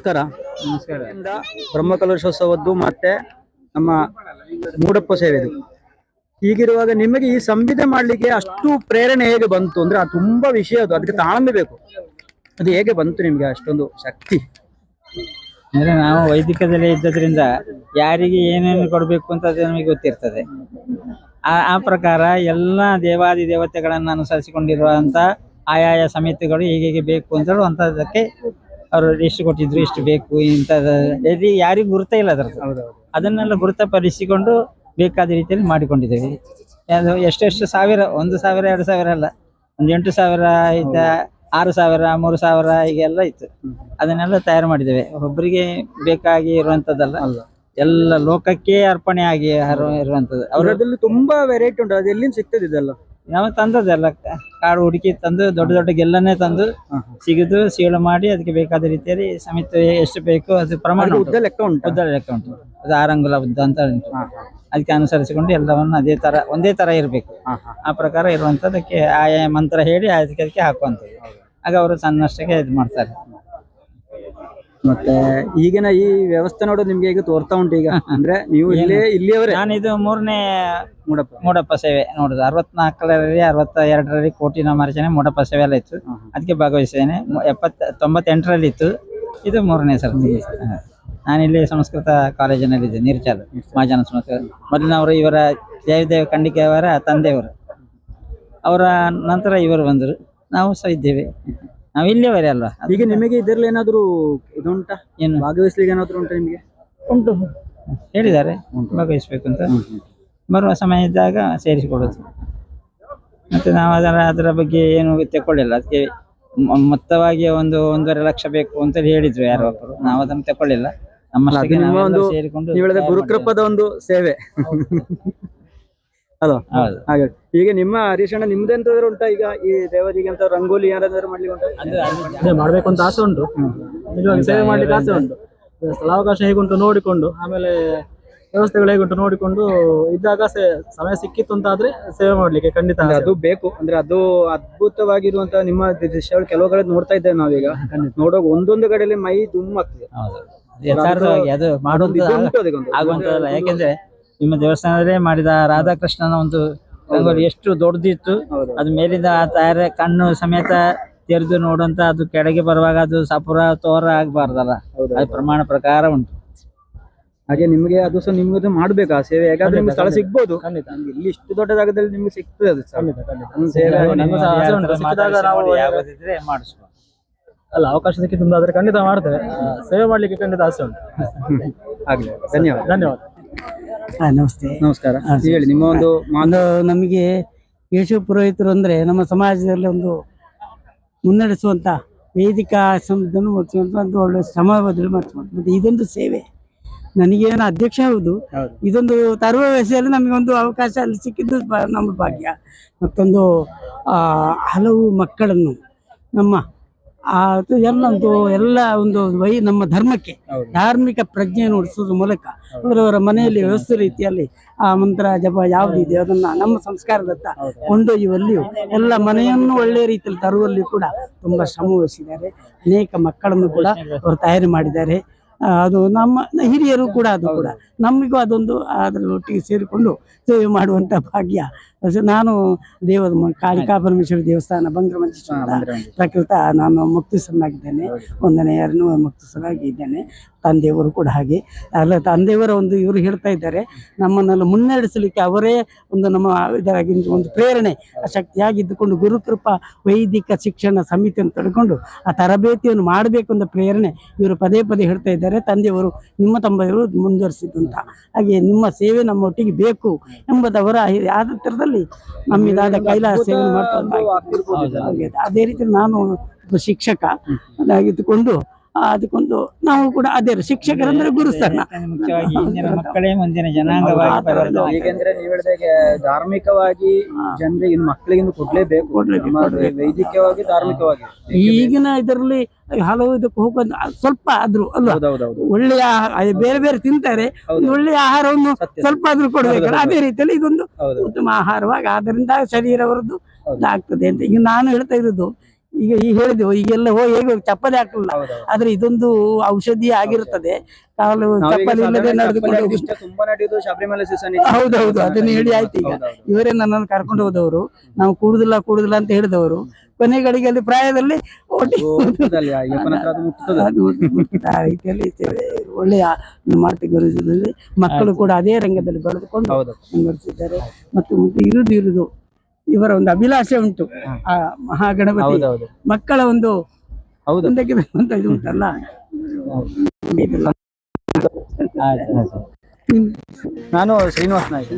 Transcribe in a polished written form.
ನಮಸ್ಕಾರ. ನಮಸ್ಕಾರ. ಬ್ರಹ್ಮಕಲಶೋತ್ಸವದ್ದು ಮತ್ತೆ ನಮ್ಮ ಮೂಡಪ್ಪ ಸೇವೆದು ಹೀಗಿರುವಾಗ ನಿಮಗೆ ಈ ಸಂವಿಧೆ ಮಾಡ್ಲಿಕ್ಕೆ ಅಷ್ಟು ಪ್ರೇರಣೆ ಹೇಗೆ ಬಂತು? ಅಂದ್ರೆ ಅದು ತುಂಬಾ ವಿಷಯ, ಅದಕ್ಕೆ ತಾಳ್ಮೆ ಬೇಕು. ಅದು ಹೇಗೆ ಬಂತು ನಿಮ್ಗೆ ಅಷ್ಟೊಂದು ಶಕ್ತಿ? ಅಂದ್ರೆ ನಾವು ವೈದಿಕದಲ್ಲಿ ಇದ್ದದ್ರಿಂದ ಯಾರಿಗೆ ಏನೇನು ಕೊಡಬೇಕು ಅಂತ ಅದು ನಮಗೆ ಗೊತ್ತಿರ್ತದೆ. ಆ ಪ್ರಕಾರ ಎಲ್ಲ ದೇವಾದಿ ದೇವತೆಗಳನ್ನು ಅನುಸರಿಸಿಕೊಂಡಿರುವಂತ ಆಯಾಯ ಸಮಿತಿಗಳು ಹೀಗೆ ಬೇಕು ಅಂತ ಹೇಳುವಂತದಕ್ಕೆ ಅವರು ಇಷ್ಟು ಕೊಟ್ಟಿದ್ರು, ಇಷ್ಟು ಬೇಕು ಇಂಥದ್ದು ಯಾರಿಗೂ ಗುರುತೇ ಇಲ್ಲ ಅದರದ್ದು. ಅದನ್ನೆಲ್ಲ ಗುರುತಪಡಿಸಿಕೊಂಡು ಬೇಕಾದ ರೀತಿಯಲ್ಲಿ ಮಾಡಿಕೊಂಡಿದ್ದೇವೆ. ಅದು ಎಷ್ಟೆಷ್ಟು ಸಾವಿರ, 1,000 2,000 ಅಲ್ಲ, ಒಂದು 8,000 ಆಯ್ತಾ, 6,000 3,000 ಹೀಗೆಲ್ಲ ಇತ್ತು. ಅದನ್ನೆಲ್ಲ ತಯಾರು ಮಾಡಿದ್ದೇವೆ. ಒಬ್ಬರಿಗೆ ಬೇಕಾಗಿ ಇರುವಂತದ್ದಲ್ಲ, ಎಲ್ಲ ಲೋಕಕ್ಕೆ ಅರ್ಪಣೆ ಆಗಿ ಇರುವಂತದ್ದು. ಅವರದಲ್ಲಿ ತುಂಬಾ ವೆರೈಟಿ ಉಂಟು. ಅದು ಎಲ್ಲಿಂದ ಸಿಗ್ತದೆ ಇದೆಲ್ಲ? ನಾವು ತಂದದ್ದೆಲ್ಲ ಕಾಡು ಹುಡುಕಿ ತಂದು ದೊಡ್ಡ ದೊಡ್ಡ ಗೆಲ್ಲನ್ನೇ ತಂದು ಸಿಗಿದು ಸೀಳು ಮಾಡಿ ಅದಕ್ಕೆ ಬೇಕಾದ ರೀತಿಯಲ್ಲಿ ಸಮಿತಿ ಎಷ್ಟು ಬೇಕು ಅದು ಪ್ರಮಾಣ ಉದ್ದ ಲೆಕ್ಕ ಉಂಟು. ಅದು 6 ಅಂಗುಲ ಉದ್ದ ಅಂತ ಉಂಟು. ಅದಕ್ಕೆ ಅನುಸರಿಸಿಕೊಂಡು ಎಲ್ಲವನ್ನು ಅದೇ ತರ ಒಂದೇ ತರ ಇರಬೇಕು. ಆ ಪ್ರಕಾರ ಇರುವಂತದಕ್ಕೆ ಆಯಾ ಮಂತ್ರ ಹೇಳಿ ಅದಕ್ಕೆ ಹಾಕುವಂಥದ್ದು. ಆಗ ಅವರು ಸಣ್ಣಷ್ಟಕ್ಕೆ ಇದು ಮಾಡ್ತಾರೆ. ಮತ್ತೆ ಈಗಿನ ಈ ವ್ಯವಸ್ಥೆ ನೋಡೋದು ನಿಮ್ಗೆ ಈಗ ತೋರ್ತಾ ಉಂಟು ಈಗ. ಅಂದ್ರೆ ನೀವು ಇಲ್ಲಿಯವರೇ? ನಾನಿದು 3ನೇ ಮೂಡಪ್ಪ ಸೇವೆ ನೋಡುದು. 64ರಲ್ಲಿ 62ರಲ್ಲಿ ಕೋಟಿ ನಾಮಾರ್ಚನೆ ಮೂಡಪ್ಪ ಸೇವೆ ಎಲ್ಲ ಇತ್ತು, ಅದಕ್ಕೆ ಭಾಗವಹಿಸಿದ್ದೇನೆ. 98ರಲ್ಲಿ ಇತ್ತು, ಇದು 3ನೇ ಸರ್ತಿ. ನಾನಿಲ್ಲಿ ಸಂಸ್ಕೃತ ಕಾಲೇಜಿನಲ್ಲಿದ್ದೆ, ನೀರ್ಚಾಲ್ ಮಹಾಜನ ಸಂಸ್ಕೃತ. ಮೊದಲಿನವರು ಇವರ ಜಯದೇವ ಖಂಡಿಕೆಯವರ ತಂದೆಯವರು, ಅವರ ನಂತರ ಇವರು ಬಂದರು. ನಾವು ಸಹ ಇದ್ದೇವೆ, ನಾವು ಇಲ್ಲಿಯವರೇ ಅಲ್ವಾ. ಈಗ ನಿಮಗೆ ಇದರಲ್ಲಿ ಏನಾದ್ರು ಇದುಂಟಾ, ಏನು ಭಾಗವಹಿಸ್ಲಿಕ್ಕೆ ಏನಾದ್ರು ಉಂಟಾ ನಿಮಗೆ? ಉಂಟು, ಹೇಳಿದ್ದಾರೆ ಭಾಗವಹಿಸ್ಬೇಕು ಅಂತ. ಬರುವ ಸಮಯ ಇದ್ದಾಗ ಸೇರಿಸಿಕೊಡೋದು. ಮತ್ತೆ ನಾವು ಅದರ ಬಗ್ಗೆ ಏನು ತಗೊಳ್ಳಿಲ್ಲ. ಅದಕ್ಕೆ ಮೊತ್ತವಾಗಿ 1.5 ಲಕ್ಷ ಬೇಕು ಅಂತ ಹೇಳಿದ್ರು ಯಾರೋ ಒಬ್ಬರು. ನಾವು ಅದನ್ನು ತಗೊಳ್ಳಿಲ್ಲ. ನಮ್ಮ ಸೇರಿಕೊಂಡು ಗುರುಕೃಪದ ಒಂದು ಸೇವೆ ಅಲ್ವಾ? ಹಾಗೆ ಈಗ ನಿಮ್ಮ ಹರೀಶಣ್ಣ ನಿಮ್ದೆಂತಾದ್ರು ಉಂಟಾ ಈಗ ಈ ದೇವರಿಗೆ ಅಂತ ರಂಗೋಲಿ ಯಾರಾದ್ರೂ ಮಾಡ್ಲಿಕ್ಕೆ ಉಂಟಾ? ಮಾಡ್ಬೇಕು ಅಂತ ಆಸೆ ಉಂಟು, ಸೇವೆ ಮಾಡ್ಲಿಕ್ಕೆ ಆಸೆ ಉಂಟು. ಸ್ಥಳಾವಕಾಶ ಹೇಗುಂಟು ನೋಡಿಕೊಂಡು, ಆಮೇಲೆ ವ್ಯವಸ್ಥೆಗಳು ಹೇಗುಂಟು ನೋಡಿಕೊಂಡು ಇದ್ದಾಗ ಸಮಯ ಸಿಕ್ಕಿತ್ತು ಅಂತ ಆದ್ರೆ ಸೇವೆ ಮಾಡ್ಲಿಕ್ಕೆ ಖಂಡಿತ ಅದು ಬೇಕು. ಅಂದ್ರೆ ಅದು ಅದ್ಭುತವಾಗಿರುವಂತಹ ನಿಮ್ಮ ದೃಶ್ಯಗಳು ಕೆಲವು ಕಡೆ ನೋಡ್ತಾ ಇದ್ದೇವೆ ನಾವೀಗ. ನೋಡುವಾಗ ಒಂದೊಂದು ಕಡೆಯಲ್ಲಿ ಮೈ ದುಮ್ಮಾಗ್ತದೆ. ಅದು ಆಗುವಂತದಲ್ಲ. ಯಾಕೆಂದ್ರೆ ನಿಮ್ಮ ದೇವಸ್ಥಾನದಲ್ಲೇ ಮಾಡಿದ ರಾಧಾಕೃಷ್ಣನ ಒಂದು ರಂಗೋಲಿ ಎಷ್ಟು ದೊಡ್ಡದಿತ್ತು. ಅದು ಮೇಲಿಂದ ಆ ಕಣ್ಣು ಸಮೇತ ತೆರೆದು ನೋಡುವಂತ, ಅದು ಕೆಳಗೆ ಬರುವಾಗ ಅದು ಸಪುರ ತೋರ ಆಗ್ಬಾರ್ದಲ್ಲ, ಅದು ಪ್ರಮಾಣ ಪ್ರಕಾರ ಉಂಟು. ಹಾಗೆ ನಿಮ್ಗೆ ಅದು ಸಹ ನಿಮ್ಗೆ ಮಾಡ್ಬೇಕು ಆ ಸೇವೆ. ಯಾಕಂದ್ರೆ ನಿಮ್ಗೆ ಸ್ಥಳ ಸಿಗ್ಬೋದು, ಇಲ್ಲಿ ಇಷ್ಟು ದೊಡ್ಡ ಜಾಗದಲ್ಲಿ ನಿಮ್ಗೆ ಸಿಗ್ತದೆ ಅದು ಮಾಡಿಸ್ಬೋದು. ಅಲ್ಲ, ಅವಕಾಶ ಸಿಕ್ಕಿತ್ತು ಆದ್ರೆ ಖಂಡಿತ ಮಾಡ್ತೇವೆ. ಸೇವೆ ಮಾಡ್ಲಿಕ್ಕೆ ಖಂಡಿತ ಆಸೆ ಉಂಟು. ಆಗ್ಲಿ, ಧನ್ಯವಾದ. ಧನ್ಯವಾದ. ನಮಸ್ತೆ. ನಮಸ್ಕಾರ. ಹೇಳಿ, ನಿಮ್ಮ ಒಂದು ನಮಗೆ ಕೇಶವ ಪುರೋಹಿತರು ಅಂದ್ರೆ ನಮ್ಮ ಸಮಾಜದಲ್ಲಿ ಒಂದು ಮುನ್ನಡೆಸುವಂತ ವೇದಿಕ ಸಂಸ್ಥೆಯನ್ನು ಒಂದು ಒಳ್ಳೆ ಶ್ರಮಬದ್ಧರು ಮತ್ತೆ ಇದೊಂದು ಸೇವೆ. ನನಗೇನು ಅಧ್ಯಕ್ಷ ಹೌದು, ಇದೊಂದು ತರುವ ವ್ಯವಸ್ಥೆಯಲ್ಲಿ ನಮಗೆ ಒಂದು ಅವಕಾಶ ಅಲ್ಲಿ ಸಿಕ್ಕಿದ್ದು ನಮ್ಮ ಭಾಗ್ಯ. ಮತ್ತೊಂದು ಹಲವು ಮಕ್ಕಳನ್ನು ನಮ್ಮ ಎಲ್ಲ ಒಂದು ನಮ್ಮ ಧರ್ಮಕ್ಕೆ ಧಾರ್ಮಿಕ ಪ್ರಜ್ಞೆಯನ್ನು ಉಳಿಸೋದ್ರ ಮೂಲಕ ಅವರವರ ಮನೆಯಲ್ಲಿ ವ್ಯವಸ್ಥೆ ರೀತಿಯಲ್ಲಿ ಆ ಮಂತ್ರ ಜಪ ಯಾವುದಿದೆ ಅದನ್ನ ನಮ್ಮ ಸಂಸ್ಕಾರದತ್ತ ಕೊಂಡೊಯ್ಯುವಲ್ಲಿಯೂ ಎಲ್ಲ ಮನೆಯನ್ನು ಒಳ್ಳೆಯ ರೀತಿಯಲ್ಲಿ ತರುವಲ್ಲಿಯೂ ಕೂಡ ತುಂಬಾ ಶ್ರಮ ವಹಿಸಿದ್ದಾರೆ. ಅನೇಕ ಮಕ್ಕಳನ್ನು ಕೂಡ ಅವರು ತಯಾರಿ ಮಾಡಿದ್ದಾರೆ. ಅದು ನಮ್ಮ ಹಿರಿಯರು ಕೂಡ ಅದು ಕೂಡ ನಮಗೂ ಅದೊಂದು ಅದರೊಟ್ಟಿಗೆ ಸೇರಿಕೊಂಡು ಸೇವೆ ಮಾಡುವಂತ ಭಾಗ್ಯ. ನಾನು ಕಾಳಿಕಾ ಪರಮೇಶ್ವರಿ ದೇವಸ್ಥಾನ ಬಂಗ್ರಮಂಚೇಶ್ವರ ಪ್ರಕೃತ ನಾನು ಮುಕ್ತೇಶ್ವರನಾಗಿದ್ದೇನೆ. 1ನೇ 2ನೇ ಮುಕ್ತೇಶ್ವರಾಗಿ ಇದ್ದೇನೆ. ತಂದೆಯವರು ಕೂಡ ಹಾಗೆ. ತಂದೆಯವರ ಒಂದು ಇವರು ಹೇಳ್ತಾ ಇದ್ದಾರೆ, ನಮ್ಮನ್ನೆಲ್ಲ ಮುನ್ನಡೆಸಲಿಕ್ಕೆ ಅವರೇ ಒಂದು ನಮ್ಮ ಇದರಾಗಿ ಒಂದು ಪ್ರೇರಣೆ ಶಕ್ತಿಯಾಗಿದ್ದುಕೊಂಡು ಗುರುಕೃಪಾ ವೈದಿಕ ಶಿಕ್ಷಣ ಸಮಿತಿಯನ್ನು ತಡ್ಕೊಂಡು ಆ ತರಬೇತಿಯನ್ನು ಮಾಡಬೇಕು ಅಂತ ಪ್ರೇರಣೆ ಇವರು ಪದೇ ಪದೇ ಹೇಳ್ತಾ ಇದ್ದಾರೆ. ತಂದೆಯವರು ನಿಮ್ಮ ತಂದೆಯವರು ಮುಂದುವರಿಸಿದ್ದು ಅಂತ. ಹಾಗೆ ನಿಮ್ಮ ಸೇವೆ ನಮ್ಮ ಒಟ್ಟಿಗೆ ಬೇಕು ಎಂಬುದವರ ಆದ ಥರದಲ್ಲಿ ನಮ್ಮಿದಾದ ಕೈಲಾಸ ಸೇವೆ ಮಾಡ್ತಾ ಅದೇ ರೀತಿ ನಾನು ಶಿಕ್ಷಕ ಆಗಿದ್ದುಕೊಂಡು ಅದಕ್ಕೊಂದು ನಾವು ಕೂಡ ಅದೇ ಶಿಕ್ಷಕರಂದ್ರೆ ಗುರುಸ್ಥಾನ. ಮಕ್ಕಳೇ ಮುಂದಿನ ಜನಾಂಗವಾಗಿ. ಈಗಂದ್ರೆ ನೀವು ಹೇಳಿದಾಗೆ ಧಾರ್ಮಿಕವಾಗಿ ಜನರಿಗೆ ಮಕ್ಕಳಿಗೆ ಕೊಡ್ಲೇಬೇಕು, ವೈದಿಕವಾಗಿ ಧಾರ್ಮಿಕವಾಗಿ. ಈಗಿನ ಇದರಲ್ಲಿ ಹಲವು ಇದಕ್ಕೆ ಹೋಗೋದು ಸ್ವಲ್ಪ ಆದ್ರೂ ಅಲ್ವಾ, ಒಳ್ಳೆಯ ಬೇರೆ ಬೇರೆ ತಿಂತಾರೆ, ಒಳ್ಳೆಯ ಆಹಾರವನ್ನು ಸ್ವಲ್ಪ ಆದ್ರೂ ಕೊಡ್ಬೇಕಲ್ಲ. ಅದೇ ರೀತಿಯಲ್ಲಿ ಇದೊಂದು ಉತ್ತಮ ಆಹಾರವಾಗಿ, ಅದರಿಂದ ಶರೀರವರದ್ದು ಆಗ್ತದೆ ಅಂತ. ಈಗ ನಾನು ಹೇಳ್ತಾ ಇರೋದು, ಈಗ ಹೇಳಿದೆವು ಈಗೆಲ್ಲ ಹೇಗೆ ಚಪ್ಪಲಿ ಹಾಕಲ್ಲ, ಆದ್ರೆ ಇದೊಂದು ಔಷಧಿ ಆಗಿರುತ್ತದೆ. ಕಾಲು ಚಪ್ಪಲಿ ಇಲ್ಲದೆ ನಡೆದುಕೊಂಡು ಹೋಗುದು. ತುಂಬಾ ನಡೆಯುದು ಶಬರಿಮಲೆ ಸೀಸನ್. ಹೌದೌದು, ಅದನ್ನ ಹೇಳಿ ಆಯ್ತು. ಈಗ ಇವರೇ ನನ್ನನ್ನು ಕರ್ಕೊಂಡು ಹೋದವರು, ನಾವು ಕೂಡುದಿಲ್ಲ ಅಂತ ಹೇಳಿದವರು. ಕೊನೆ ಗಳಿಗೆಯಲ್ಲಿ ಪ್ರಾಯದಲ್ಲಿ ಆ ರೀತಿಯಲ್ಲಿ ಒಳ್ಳೆಯ ಮಾತುಗಳಿಸಿದಲ್ಲಿ ಮಕ್ಕಳು ಕೂಡ ಅದೇ ರಂಗದಲ್ಲಿ ಬೆಳೆದುಕೊಂಡು ಮುಂದುವರಿಸಿದ್ದಾರೆ. ಮತ್ತು ಇರುದು ಇವರ ಒಂದು ಅಭಿಲಾಷೆ ಉಂಟು. ಆ ಮಹಾಗಣಪತಿ ಮಕ್ಕಳ ಒಂದು ಮುಂದಕ್ಕೆ ಬರುವಂತ ಇದು ಉಂಟಲ್ಲ. ನಾನು ಶ್ರೀನಿವಾಸ್ ನಾಯ್ಕ.